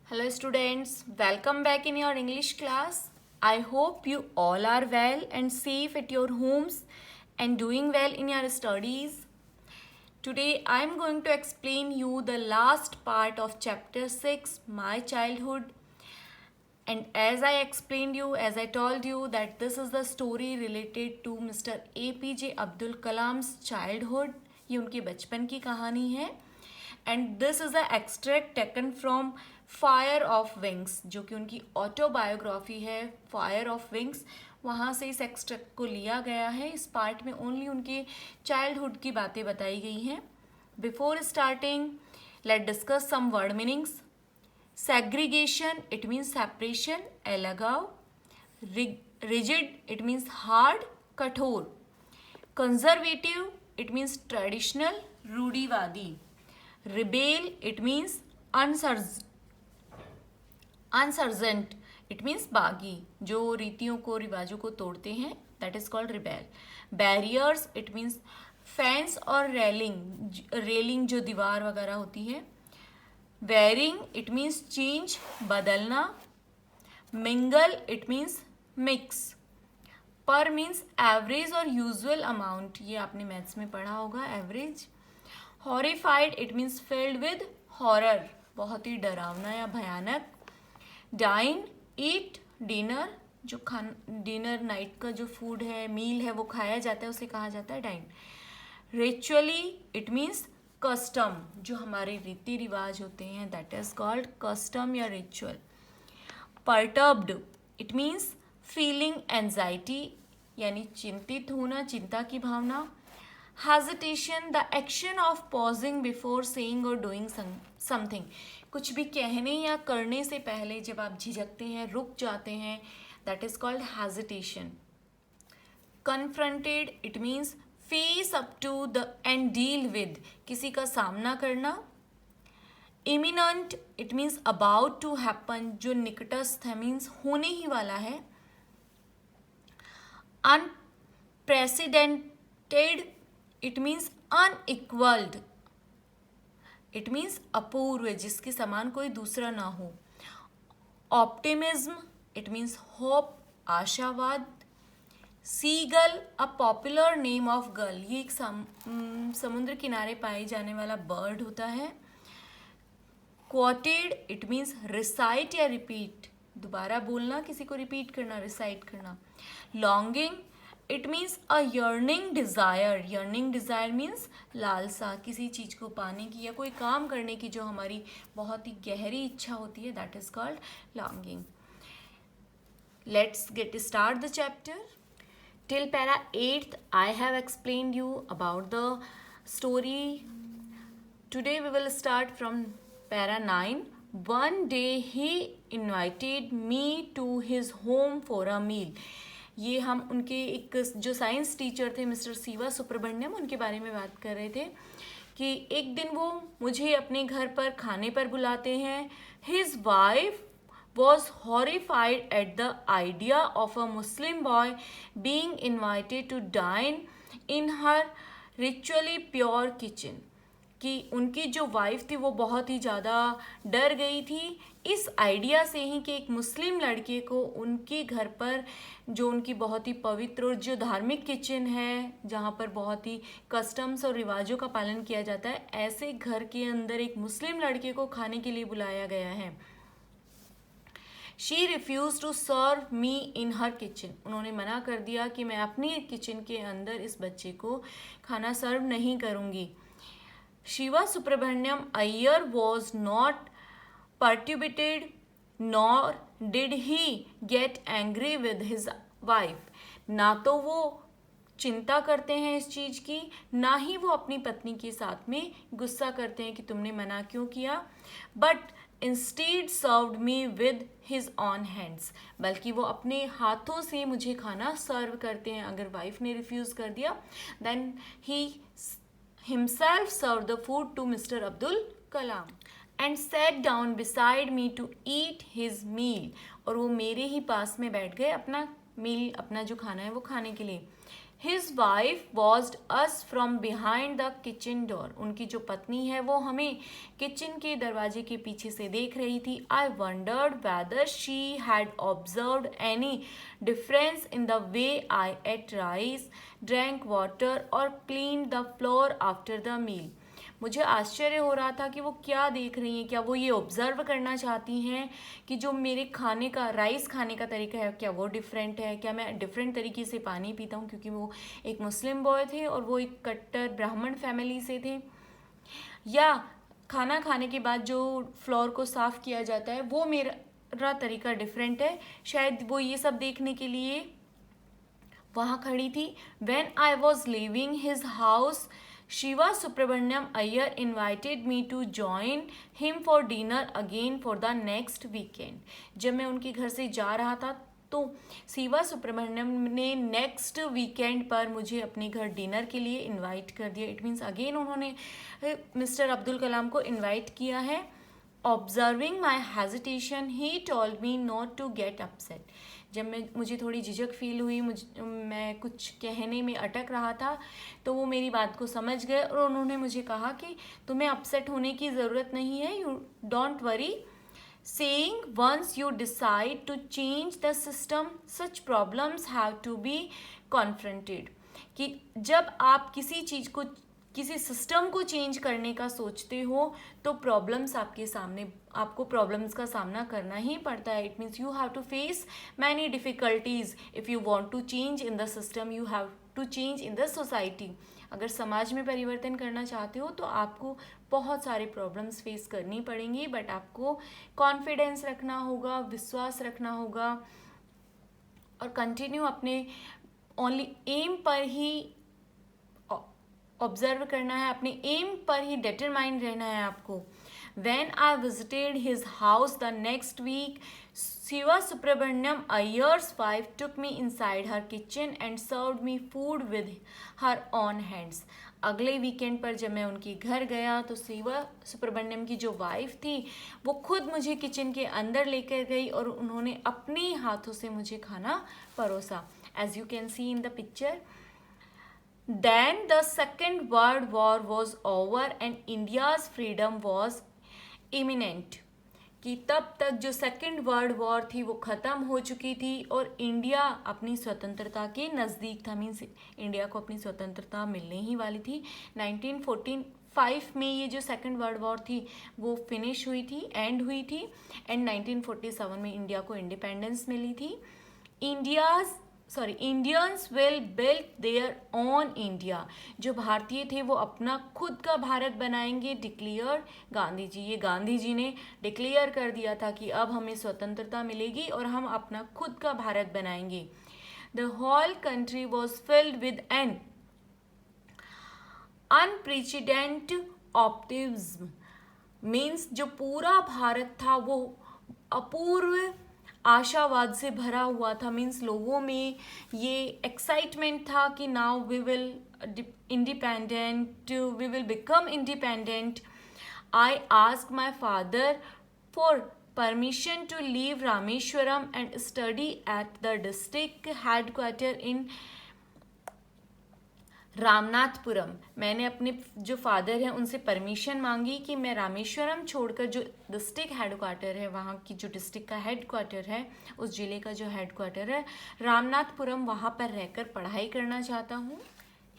Hello students, welcome back in your English class. I hope you all are well and safe at your homes and doing well in your studies. Today I am going to explain you the last part of chapter 6, My Childhood. And as I explained you, as I told you that this is the story related to Mr. APJ Abdul Kalam's childhood. ये उनके बचपन की कहानी है. And this is a extract taken from fire of wings, जो कि उनकी autobiography है फायर ऑफ विंग्स. वहाँ से इस एक्सट्रैक्ट को लिया गया है. इस पार्ट में ओनली उनके चाइल्डहुड की बातें बताई गई हैं. Before starting let discuss some word meanings. Segregation, it means separation, अलगाव. रिजिड, इट मीन्स हार्ड, कठोर. कंजर्वेटिव, इट मीन्स ट्रेडिशनल, रूढ़िवादी. Rebel, it means insurgent, it means बागी, जो रीतियों को रिवाजों को तोड़ते हैं, that is called rebel. Barriers, it means fence और रेलिंग जो दीवार वगैरह होती है. वेयरिंग, इट मीन्स चेंज, बदलना. Mingle, it means mix. Par means average और यूजुअल अमाउंट, ये आपने मैथ्स में पढ़ा होगा, average. Horrified, it means filled with horror, बहुत ही डरावना या भयानक. डाइन, ईट, डिनर, जो डिनर नाइट का जो फूड है, मील है, वो खाया जाता है, उसे कहा जाता है dine. Ritually, it means custom, जो हमारे रीति रिवाज होते हैं, दैट इज कॉल्ड कस्टम या ritual. Perturbed, it means feeling anxiety, यानी चिंतित होना, चिंता की भावना. Hesitation, the action of pausing before saying और डूइंग समथिंग, कुछ भी कहने या करने से पहले जब आप झिझकते हैं, रुक जाते हैं, that is called hesitation. Confronted, it means face up to the and deal with, किसी का सामना करना. Imminent, it means about to happen, जो निकटस्थ है, मीन्स होने ही वाला है. Unprecedented, it means unequalled, it means अपूर्व, जिसके समान कोई दूसरा ना हो. ऑप्टिमिज्म, इट मीन्स होप, आशावाद. Seagull, a popular name of girl, ये एक समुद्र किनारे पाए जाने वाला बर्ड होता है. क्वोटेड, इट मीन्स रिसाइट या रिपीट, दोबारा बोलना, किसी को रिपीट करना, रिसाइट करना. Longing, it means a yearning desire, yearning desire means लालसा, किसी चीज़ को पाने की या कोई काम करने की जो हमारी बहुत ही गहरी इच्छा होती है, that is called longing. Let's get start the chapter. Till para 8th, I have explained you about the story. Today we will start from para 9. One day he invited me to his home for a meal. ये हम उनके एक जो science teacher थे mister Siva Subramaniam, उनके बारे में बात कर रहे थे कि एक दिन वो मुझे अपने घर पर खाने पर बुलाते हैं. His wife was horrified at the idea of a Muslim boy being invited to dine in her ritually pure kitchen. कि उनकी जो वाइफ थी वो बहुत ही ज़्यादा डर गई थी इस आइडिया से ही कि एक मुस्लिम लड़के को उनके घर पर, जो उनकी बहुत ही पवित्र और जो धार्मिक किचन है, जहाँ पर बहुत ही कस्टम्स और रिवाजों का पालन किया जाता है, ऐसे घर के अंदर एक मुस्लिम लड़के को खाने के लिए बुलाया गया है. She refuse to serve me in her kitchen, उन्होंने मना कर दिया कि मैं अपनी किचन के अंदर इस बच्चे को खाना सर्व नहीं करूँगी. Siva Subramania Iyer was not perturbated nor did he get angry with his wife. ना तो वो चिंता करते हैं इस चीज़ की, ना ही वो अपनी पत्नी के साथ में गुस्सा करते हैं कि तुमने मना क्यों किया. But instead served me with his on hands, बल्कि वो अपने हाथों से मुझे खाना सर्व करते हैं. अगर वाइफ ने रिफ्यूज़ कर दिया, then he himself serve the food to mister Abdul Kalam and sat down beside me to eat his meal, और वो मेरे ही पास में बैठ गए अपना मील, अपना जो खाना है वो खाने के लिए. His wife watched us from behind the kitchen door. उनकी जो पत्नी है वो हमें किचन के दरवाजे के पीछे से देख रही थी. I wondered whether she had observed any difference in the way I ate rice, drank water or cleaned the floor after the meal. मुझे आश्चर्य हो रहा था कि वो क्या देख रही हैं. क्या वो ये ऑब्जर्व करना चाहती हैं कि जो मेरे खाने का राइस खाने का तरीका है क्या वो डिफरेंट है, क्या मैं डिफरेंट तरीके से पानी पीता हूँ, क्योंकि वो एक मुस्लिम बॉय थे और वो एक कट्टर ब्राह्मण फैमिली से थे. या खाना खाने के बाद जो फ्लोर को साफ़ किया जाता है वो मेरा तरीका डिफरेंट है. शायद वो ये सब देखने के लिए वहाँ खड़ी थी. When I was leaving his house, Shiva Subramaniam Iyer invited me to join him for dinner again for the next weekend. जब मैं उनके घर से जा रहा था तो शिवा सुब्रमण्यम ने नेक्स्ट वीकेंड पर मुझे अपने घर डिनर के लिए इनवाइट कर दिया. इट मीन्स अगेन उन्होंने मिस्टर अब्दुल कलाम को इनवाइट किया है. Observing my hesitation he told me not to get upset. जब मुझे थोड़ी झिझक फील हुई, मैं कुछ कहने में अटक रहा था, तो वो मेरी बात को समझ गए और उन्होंने मुझे कहा कि तुम्हें अपसेट होने की ज़रूरत नहीं है. You don't worry. Saying once you decide to change the system such problems have to be confronted. कि जब आप किसी चीज़ को, किसी सिस्टम को चेंज करने का सोचते हो तो प्रॉब्लम्स आपके सामने, आपको प्रॉब्लम्स का सामना करना ही पड़ता है. It means you have to face many difficulties if you want to change in the system, you have to change in the society. अगर समाज में परिवर्तन करना चाहते हो तो आपको बहुत सारे प्रॉब्लम्स फेस करनी पड़ेंगी, बट आपको कॉन्फिडेंस रखना होगा, विश्वास रखना होगा और कंटिन्यू अपने ओनली एम पर ही ऑब्जर्व करना है, अपने एम पर ही डिटरमाइंड रहना है आपको. When I visited his house the next week, Shiva Subramaniam Iyer's wife took me inside her kitchen and served me food with her own hands. अगले वीकेंड पर जब मैं उनके घर गया तो शिवा सुब्रमण्यम की जो वाइफ थी वो खुद मुझे किचन के अंदर लेकर गई और उन्होंने अपने हाथों से मुझे खाना परोसा. As you can see in the picture. Then the Second World War was over and India's freedom was imminent. कि तब तक जो सेकेंड वर्ल्ड वॉर थी वो ख़त्म हो चुकी थी और इंडिया अपनी स्वतंत्रता के नज़दीक था. मीन्स इंडिया को अपनी स्वतंत्रता मिलने ही वाली थी. 1945 में ये जो सेकेंड वर्ल्ड वॉर थी वो फिनिश हुई थी, एंड हुई थी, एंड 1947 में इंडिया को इंडिपेंडेंस मिली थी. Indians will build their own India. जो भारतीय थे वो अपना खुद का भारत बनाएंगे. डिक्लेयर गांधी जी. ये गांधी जी ने डिक्लेयर कर दिया था कि अब हमें स्वतंत्रता मिलेगी और हम अपना खुद का भारत बनाएंगे. The whole country was filled with an unprecedented optimism. Means जो पूरा भारत था वो अपूर्व आशावाद से भरा हुआ था. मीन्स लोगों में ये एक्साइटमेंट था कि now we will independent, we will become independent. I ask my father for permission to leave Rameswaram and study at the district headquarter in Ramanathapuram. मैंने अपने जो फादर हैं उनसे परमिशन मांगी कि मैं रामेश्वरम छोड़कर, जो डिस्ट्रिक्ट हेडक्वार्टर है, वहाँ की जो डिस्ट्रिक्ट का हेडक्वार्टर है, उस ज़िले का जो हेडक्वार्टर है रामनाथपुरम, वहाँ पर रहकर पढ़ाई करना चाहता हूँ.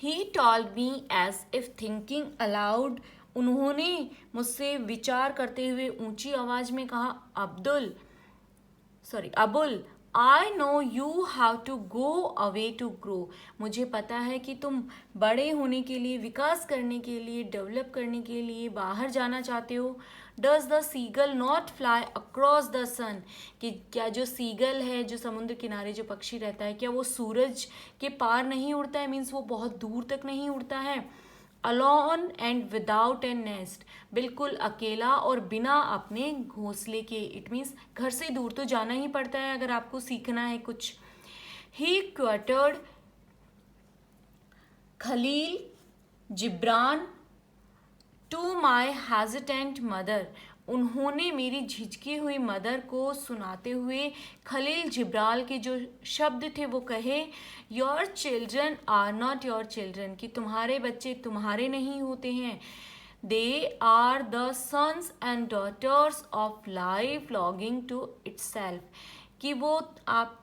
He told me as if thinking aloud. उन्होंने मुझसे विचार करते हुए ऊंची आवाज़ में कहा, Abul, I know you have to go away to grow. मुझे पता है कि तुम बड़े होने के लिए, विकास करने के लिए, डेवलप करने के लिए बाहर जाना चाहते हो. Does the seagull not fly across the sun? कि क्या जो सीगल है, जो समुद्र किनारे जो पक्षी रहता है, क्या वो सूरज के पार नहीं उड़ता है? मीन्स वो बहुत दूर तक नहीं उड़ता है. alone and without a nest. बिल्कुल अकेला और बिना अपने घोंसले के. इट मीन्स घर से दूर तो जाना ही पड़ता है अगर आपको सीखना है कुछ. He quoted Khalil Gibran to my hesitant mother. उन्होंने मेरी झिझकी हुई मदर को सुनाते हुए खलील जिब्राल के जो शब्द थे वो कहे, your children are not your children, कि तुम्हारे बच्चे तुम्हारे नहीं होते हैं, they are the sons and daughters of life longing to itself, कि वो आप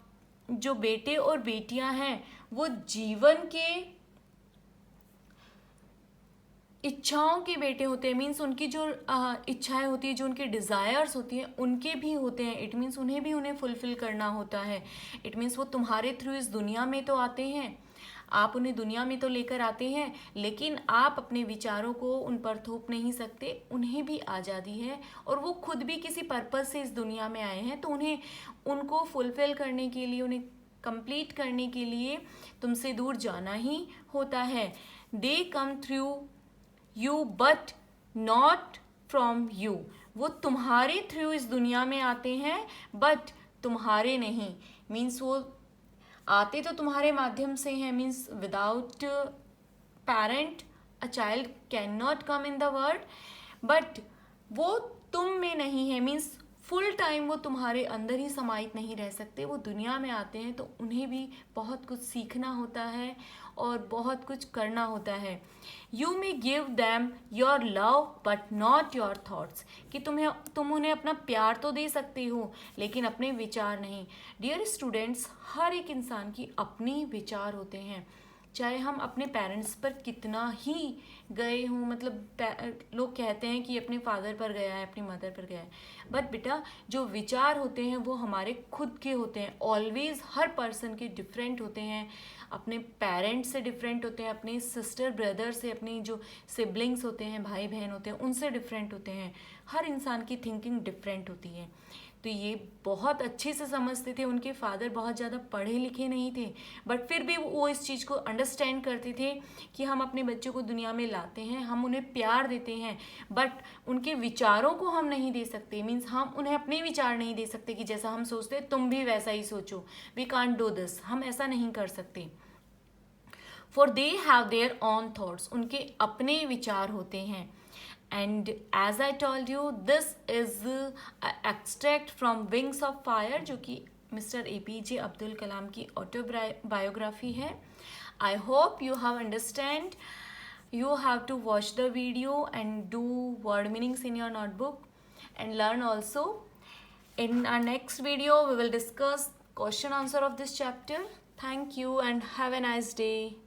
जो बेटे और बेटियां हैं वो जीवन के इच्छाओं के बेटे होते हैं। मीन्स उनकी जो इच्छाएं होती है, जो उनके डिज़ायर्स होती हैं, उनके भी होते हैं। इट मीन्स उन्हें भी उन्हें फुलफिल करना होता है। इट मीन्स वो तुम्हारे थ्रू इस दुनिया में तो आते हैं, आप उन्हें दुनिया में तो लेकर आते हैं, लेकिन आप अपने विचारों को उन पर थोप नहीं सकते। उन्हें भी आज़ादी है और वो खुद भी किसी पर्पज़ से इस दुनिया में आए हैं, तो उन्हें उनको फुलफिल करने के लिए, उन्हें कंप्लीट करने के लिए तुमसे दूर जाना ही होता है। They come through you but not from you, वो तुम्हारे थ्रू इस दुनिया में आते हैं बट तुम्हारे नहीं। मीन्स वो आते तो तुम्हारे माध्यम से हैं। Means without parent a child can not come in the world, but वो तुम में नहीं है। मीन्स फुल टाइम वो तुम्हारे अंदर ही समाहित नहीं रह सकते। वो दुनिया में आते हैं तो उन्हें भी बहुत कुछ सीखना होता है और बहुत कुछ करना होता है। You may give them your love but not your thoughts, कि तुम उन्हें अपना प्यार तो दे सकते हो लेकिन अपने विचार नहीं। डियर स्टूडेंट्स, हर एक इंसान की अपनी विचार होते हैं, चाहे हम अपने पेरेंट्स पर कितना ही गए हों। मतलब लोग कहते हैं कि अपने फादर पर गया है, अपनी मदर पर गया है, बट बेटा जो विचार होते हैं वो हमारे खुद के होते हैं। ऑलवेज हर पर्सन के डिफरेंट होते हैं, अपने पेरेंट्स से डिफरेंट होते हैं, अपने सिस्टर ब्रदर से, अपनी जो सिबलिंग्स होते हैं, भाई बहन होते हैं, उनसे डिफरेंट होते हैं। हर इंसान की थिंकिंग डिफरेंट होती है। तो ये बहुत अच्छे से समझते थे। उनके फादर बहुत ज़्यादा पढ़े लिखे नहीं थे, बट फिर भी वो इस चीज़ को अंडरस्टैंड करते थे कि हम अपने बच्चों को दुनिया में लाते हैं, हम उन्हें प्यार देते हैं, बट उनके विचारों को हम नहीं दे सकते। मीन्स हम उन्हें अपने विचार नहीं दे सकते कि जैसा हम सोचते तुम भी वैसा ही सोचो। वी कांट डू दिस, हम ऐसा नहीं कर सकते। For they have their own thoughts, उनके अपने विचार होते हैं। And as I told you, this is an extract from Wings of Fire, जो कि मिस्टर APJ अब्दुल कलाम की ऑटोबायोग्राफी है। I hope you have understand. You have to watch the video and do word meanings in your notebook and learn also. In our next video, we will discuss question answer of this chapter. Thank you and have a nice day.